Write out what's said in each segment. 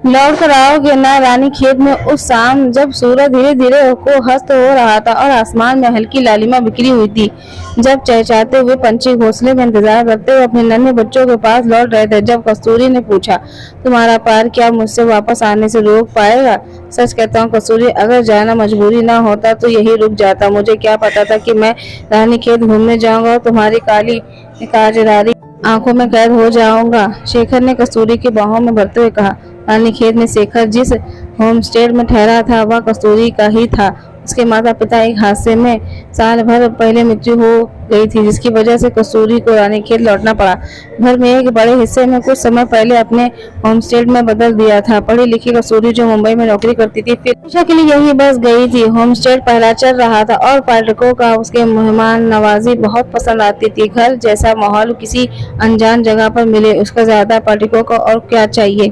लौट कर आओगे ना रानी खेत में उस शाम, जब सूरज धीरे धीरे को हस्त हो रहा था और आसमान में हल्की लालिमा बिखरी हुई थी। जब चहचहाते हुए पंछी घोंसले में इंतजार करते हुए अपने नन्हे बच्चों के पास लौट रहे थे, जब कस्तूरी ने पूछा, तुम्हारा प्यार क्या मुझसे वापस आने से रोक पाएगा? सच कहता हूँ कस्तूरी, अगर जाना मजबूरी ना होता तो यही रुक जाता। मुझे क्या पता था कि मैं रानी खेत घूमने जाऊंगा और तुम्हारी काली काजरारी आंखों में कैद हो जाऊंगा। शेखर ने कस्तूरी की बाहों में भरते हुए कहा। रानी खेत में शेखर जिस होमस्टे में ठहरा था वह कस्तूरी का ही था। उसके माता पिता एक हादसे में साल भर पहले मृत्यु हो गई थी, जिसकी वजह से कस्तूरी को रानी खेत लौटना पड़ा। घर में एक बड़े हिस्से में कुछ समय पहले अपने होमस्टे में बदल दिया था। पढ़ी लिखी कस्तूरी जो मुंबई में नौकरी करती थी, फिर हमेशा के लिए यही बस गई थी। होमस्टे पहला चल रहा था और पर्यटकों का उसके मेहमान नवाजी बहुत पसंद आती थी। घर जैसा माहौल किसी अनजान जगह पर मिले, उसका ज्यादा पर्यटकों को और क्या चाहिए।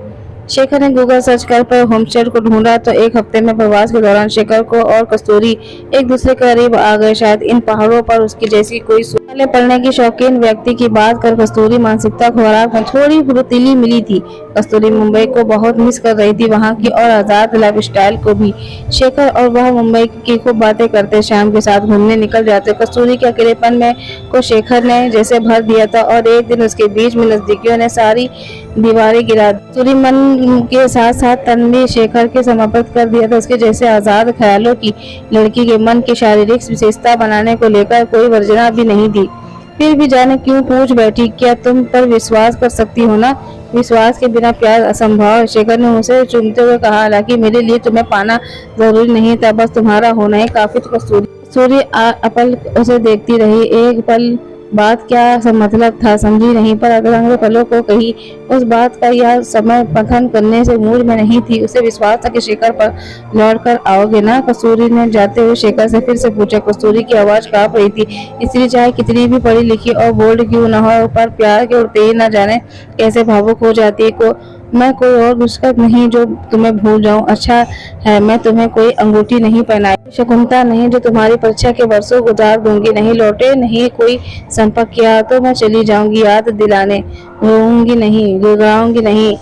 शेखर ने गूगल सर्च कर पर होमस्टे को ढूंढा तो एक हफ्ते में प्रवास के दौरान शेखर को और कस्तूरी एक दूसरे के करीब आ गए। शायद इन पहाड़ों पर उसकी जैसी कोई पहले पढ़ने की शौकीन व्यक्ति की बात कर कस्तूरी मानसिकता खुराक में थोड़ी फुर्तीली मिली थी। कस्तूरी मुंबई को बहुत मिस कर रही थी, वहाँ की और आजाद लाइफ स्टाइल को भी। शेखर और वह मुंबई की खूब बातें करते, शाम के साथ घूमने निकल जाते। कस्तूरी के अकेलेपन में को शेखर ने जैसे भर दिया था और एक दिन उसके बीच में नजदीकियों ने सारी दीवारें गिरा दी। कस्तूरी मन के साथ साथ तन भी शेखर के समर्पित कर दिया था। उसके जैसे आजाद ख्यालों की लड़की के मन की शारीरिक विशेषता बनाने को लेकर कोई वर्जना भी नहीं थी। फिर भी जाने क्यों पूछ बैठी, क्या तुम पर विश्वास कर सकती हो ना? विश्वास के बिना प्यार असंभव है, शेखर ने उसे चूमते हुए कहा। हालांकि मेरे लिए तुम्हें पाना जरूरी नहीं था, बस तुम्हारा होना ही काफी था। कस्तूरी अपल उसे देखती रही। एक पल बात क्या सब मतलब था समझी नहीं, पर अगले पलों को कही उस बात का यह समय पठन करने से मूड में नहीं थी। उसे विश्वास था कि शेखर पर लौट कर आओगे ना? कस्तूरी ने जाते हुए शेखर से फिर से पूछा। कस्तूरी की आवाज कांप रही थी। स्त्री चाहे कितनी भी पढ़ी लिखी और बोल्ड क्यों न हो, पर प्यार के उड़ते ही न जाने कैसे भावुक हो जाती है। को मैं कोई और दुष्कर नहीं जो तुम्हें भूल जाऊं। अच्छा है मैं तुम्हें कोई अंगूठी नहीं पहनाई, शकुंतला नहीं जो तुम्हारी परीक्षा के वर्षों गुजार दूंगी। नहीं लौटे, नहीं कोई संपर्क किया तो मैं चली जाऊंगी याद दिलाने। रोऊंगी नहीं, गिड़गिड़ाऊंगी नहीं,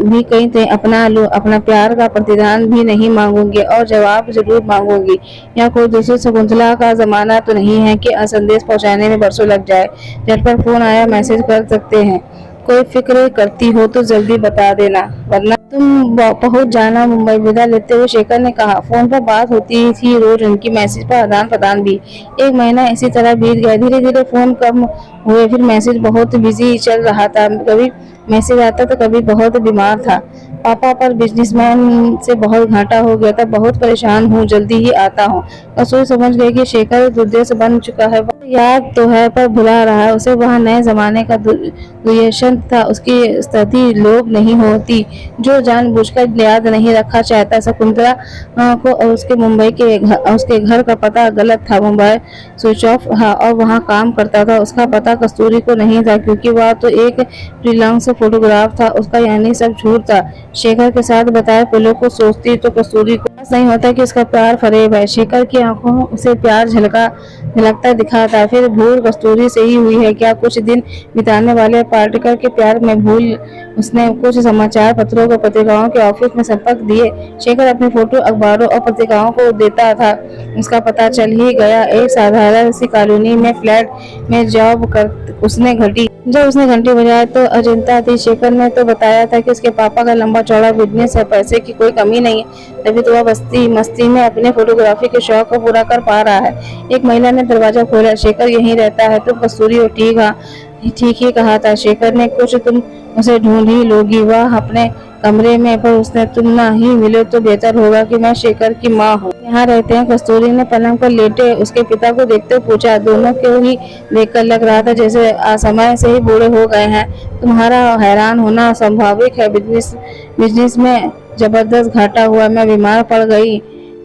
भी कहीं तो अपना लूं। अपना प्यार का प्रतिदान भी नहीं मांगूंगी और जवाब जरूर मांगूंगी। या कोई दूसरी शकुंतला का जमाना तो नहीं है कि संदेश पहुंचाने में बरसों लग जाए। झटपट फोन आया, मैसेज कर सकते हैं। कोई फिक्र करती हो तो जल्दी बता देना, वरना तुम पहुंच जाना मुंबई। विदा लेते हुए शेखर ने कहा। फोन पर बात होती थी रोज, उनकी मैसेज पर आदान प्रदान भी। एक महीना इसी तरह बीत गया। धीरे धीरे फोन कम हुए, फिर मैसेज बहुत बिजी चल रहा था। कभी मैसेज आता तो कभी बहुत बीमार था। पापा पर बिजनेसमैन से बहुत घाटा हो गया था, बहुत परेशान हूँ, जल्दी ही आता हूँ। कस्तूरी समझ गई कि शेखर दुर्दय से बन चुका है। वह याद तो है पर भुला रहा है। उसे वह नए जमाने का दुर्यशन था। उसकी स्थिति लोभ नहीं होती जो जानबूझकर याद नहीं रखा चाहता। शकुंतला को और उसके घर का पता गलत था। मोबाइल स्विच ऑफ था और वहाँ काम करता था। उसका पता कस्तूरी को नहीं था क्योंकि वह तो एक फ्रीलांस फोटोग्राफ था। उसका यानी सब झूठ था। शेखर के साथ बताए पलों को सोचती तो कस्तूरी को नहीं होता कि उसका प्यार फरेब है। शेखर की आंखों में उसे प्यार झलकता दिखा था। फिर भूल कस्तूरी से ही हुई है क्या? कुछ दिन बिताने वाले पार्टिकर के प्यार में भूल उसने कुछ समाचार पत्रों को पत्रिकाओं के ऑफिस में संपर्क दिए। शेखर अपनी फोटो अखबारों और पत्रिकाओं को देता था। उसका पता चल ही गया। एक साधारण सी कॉलोनी में फ्लैट में जॉब कर उसने घटी। जब उसने घंटी बजाई तो अचिंता थी। शेखर ने तो बताया था कि उसके पापा का लंबा चौड़ा बिजनेस है, पैसे की कोई कमी नहीं है, तभी तो वह मस्ती में अपने फोटोग्राफी के शौक को पूरा कर पा रहा है। एक महिला ने दरवाजा खोला। शेखर यहीं रहता है तो कस्तूरी हो ठीक ही कहा था। शेखर ने कुछ तुम उसे ढूंढ ही लोगी, वह अपने कमरे में, पर उसने तुम ना ही मिले तो बेहतर होगा कि मैं शेखर की माँ हूँ। यहाँ रहते हैं? कस्तूरी ने पलंग पर लेटे उसके पिता को देखते पूछा। दोनों को ही देखकर लग रहा था जैसे समय से ही बूढ़े हो गए हैं। तुम्हारा हैरान होना स्वाभाविक है। बिजनेस में जबरदस्त घाटा हुआ, मैं बीमार पड़ गई।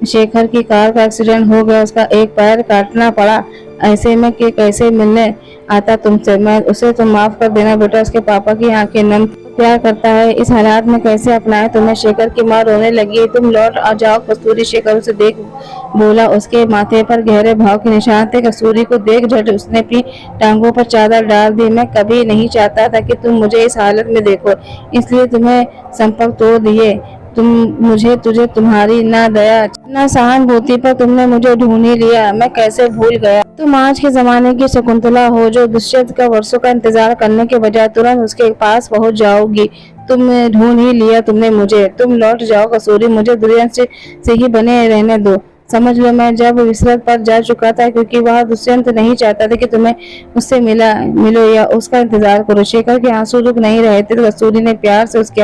शेखर की कार का एक्सीडेंट हो गया, उसका एक पैर काटना पड़ा। ऐसे में कि कैसे मिलने आता तुमसे, मैं उसे तुम माफ कर देना बेटा। उसके पापा की आंखें नम प्यार करता है, इस हालात में कैसे अपनाए तुम्हें। शेखर की माँ रोने लगी। तुम लौट आ जाओ कस्तूरी, शेखर उसे देख बोला। उसके माथे पर गहरे भाव के निशान थे। कस्तूरी को देख झट उसने अपनी टांगों पर चादर डाल दी। मैं कभी नहीं चाहता था कि तुम मुझे इस हालत में देखो, इसलिए तुम्हें संपर्क तोड़ दिए। मुझे तुझे तुम्हारी ना दया ना सहानुभूति पर तुमने मुझे ढूंढ ही लिया। मैं कैसे भूल गया। तुम आज के जमाने की शकुंतला हो जो दुष्यंत का वर्षों का इंतजार करने के बजाय तुरंत उसके पास पहुंच जाओगी। तुम ढूंढ ही लिया तुमने मुझे। तुम लौट जाओ कसूरी, मुझे दुष्यंत से ही बने रहने दो। समझ लो मैं जब विसरत पर जा चुका था, क्योंकि वह दुष्यंत नहीं चाहता था कि तुम्हें उससे मिलो या उसका इंतजार करो। शेखर के आंसू रुक नहीं रहे थे। कस्तूरी ने प्यार से उसके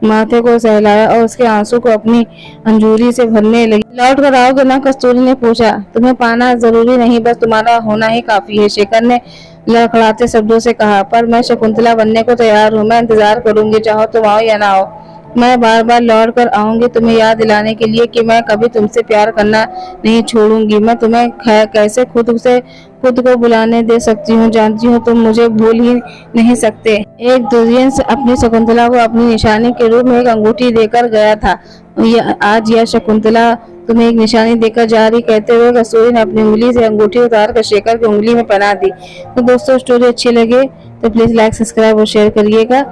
माथे को सहलाया और उसके आंसू को अपनी अंजूरी से भरने लगी। लौट कर आओगे ना, कस्तूरी ने पूछा। तुम्हें पाना जरूरी नहीं, बस तुम्हारा होना ही काफी है, शेखर ने लड़खड़ाते शब्दों से कहा। पर मैं शकुंतला बनने को तैयार हूँ। मैं इंतजार करूंगी, चाहो तुम आओ या ना आओ। मैं बार बार लौट कर आऊंगी तुम्हें याद दिलाने के लिए कि मैं कभी तुमसे प्यार करना नहीं छोड़ूंगी। मैं तुम्हें कैसे खुद को बुलाने दे सकती हूँ। जानती हूँ तुम मुझे भूल ही नहीं सकते। एक दुष्यंत अपनी शकुंतला को अपनी निशानी के रूप में एक अंगूठी देकर गया था। आज यह शकुंतला तुम्हें एक निशानी देकर जा रही। कहते हुए कस्तूरी ने अपनी उंगली से अंगूठी उतार कर शेखर की उंगली में पहना दी। तो दोस्तों, स्टोरी अच्छी लगे तो प्लीज लाइक, सब्सक्राइब और शेयर करिएगा।